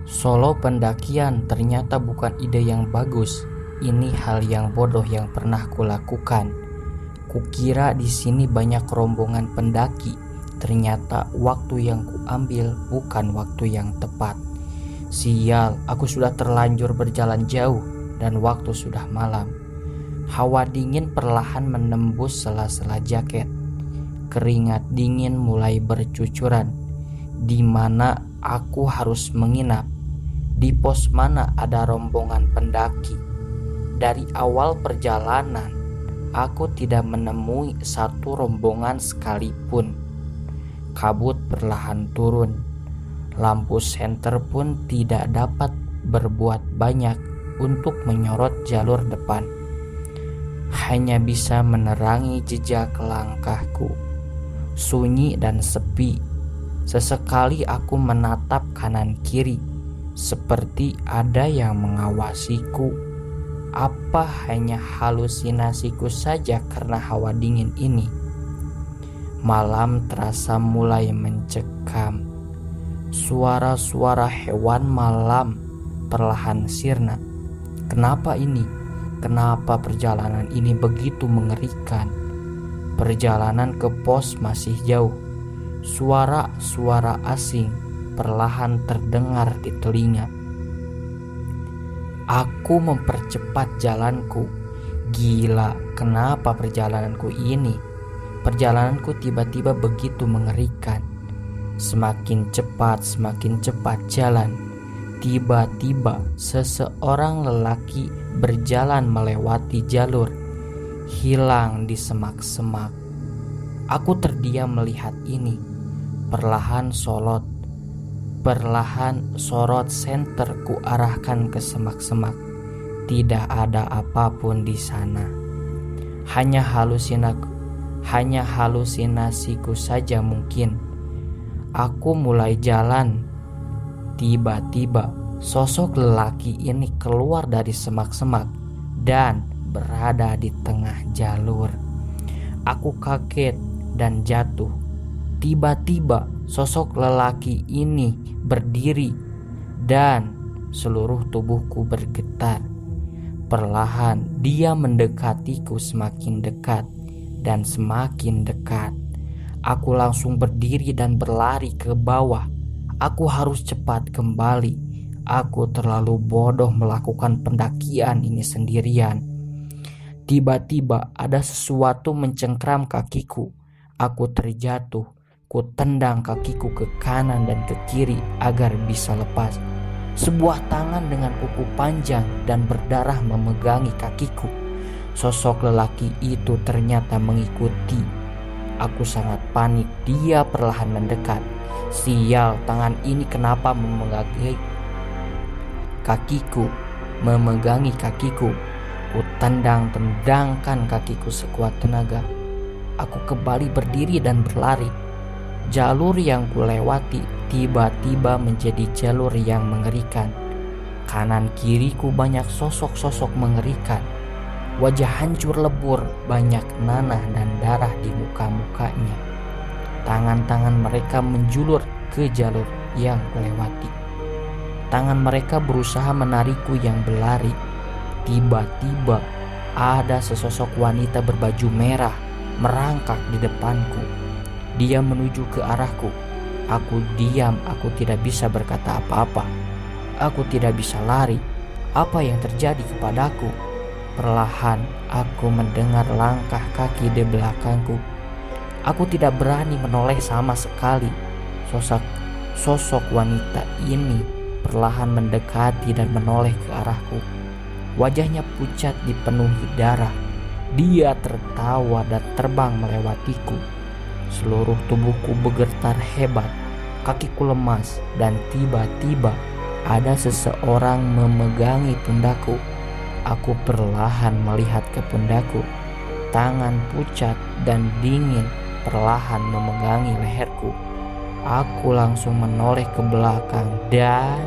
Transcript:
Solo pendakian ternyata bukan ide yang bagus. Ini hal yang bodoh yang pernah kulakukan. Kukira di sini banyak rombongan pendaki. Ternyata waktu yang kuambil bukan waktu yang tepat. Sial, aku sudah terlanjur berjalan jauh dan waktu sudah malam. Hawa dingin perlahan menembus sela-sela jaket. Keringat dingin mulai bercucuran. Di mana aku harus menginap? Di pos mana ada rombongan pendaki? Dari awal perjalanan, aku tidak menemui satu rombongan sekalipun. Kabut perlahan turun. Lampu senter pun tidak dapat berbuat banyak untuk menyorot jalur depan. Hanya bisa menerangi jejak langkahku. Sunyi dan sepi. Sesekali aku menatap kanan kiri, seperti ada yang mengawasiku. Apa hanya halusinasiku saja karena hawa dingin ini? Malam terasa mulai mencekam. Suara-suara hewan malam perlahan sirna. Kenapa ini? Kenapa perjalanan ini begitu mengerikan? Perjalanan ke pos masih jauh. Suara-suara asing perlahan terdengar di telinga. Aku mempercepat jalanku. Gila, kenapa perjalananku ini? Perjalananku tiba-tiba begitu mengerikan. Semakin cepat jalan. Tiba-tiba seseorang lelaki berjalan melewati jalur, hilang di semak-semak. Aku terdiam melihat ini. Perlahan sorot senter ku arahkan ke semak-semak. Tidak ada apapun di sana. Hanya halusinasiku saja mungkin. Aku mulai jalan. Tiba-tiba sosok lelaki ini keluar dari semak-semak dan berada di tengah jalur. Aku kaget dan jatuh. Tiba-tiba sosok lelaki ini berdiri dan seluruh tubuhku bergetar. Perlahan dia mendekatiku semakin dekat dan semakin dekat. Aku langsung berdiri dan berlari ke bawah. Aku harus cepat kembali. Aku terlalu bodoh melakukan pendakian ini sendirian. Tiba-tiba ada sesuatu mencengkram kakiku. Aku terjatuh. Ku tendang kakiku ke kanan dan ke kiri agar bisa lepas. Sebuah tangan dengan kuku panjang dan berdarah memegangi kakiku. Sosok lelaki itu ternyata mengikuti. Aku sangat panik. Dia perlahan mendekat. Sial, tangan ini kenapa memegangi kakiku? Ku tendangkan kakiku sekuat tenaga. Aku kembali berdiri dan berlari. Jalur yang kulewati tiba-tiba menjadi jalur yang mengerikan. Kanan kiriku banyak sosok-sosok mengerikan. Wajah hancur lebur, banyak nanah dan darah di muka-mukanya. Tangan-tangan mereka menjulur ke jalur yang kulewati. Tangan mereka berusaha menarikku yang berlari. Tiba-tiba ada sesosok wanita berbaju merah merangkak di depanku. Dia menuju ke arahku. Aku diam, aku tidak bisa berkata apa-apa. Aku tidak bisa lari. Apa yang terjadi kepadaku? Perlahan aku mendengar langkah kaki di belakangku. Aku tidak berani menoleh sama sekali. Sosok wanita ini perlahan mendekati dan menoleh ke arahku. Wajahnya pucat dipenuhi darah. Dia tertawa dan terbang melewatiku. Seluruh tubuhku bergetar hebat. Kakiku lemas dan tiba-tiba ada seseorang memegangi pundakku. Aku perlahan melihat ke pundakku. Tangan pucat dan dingin perlahan memegangi leherku. Aku langsung menoleh ke belakang dan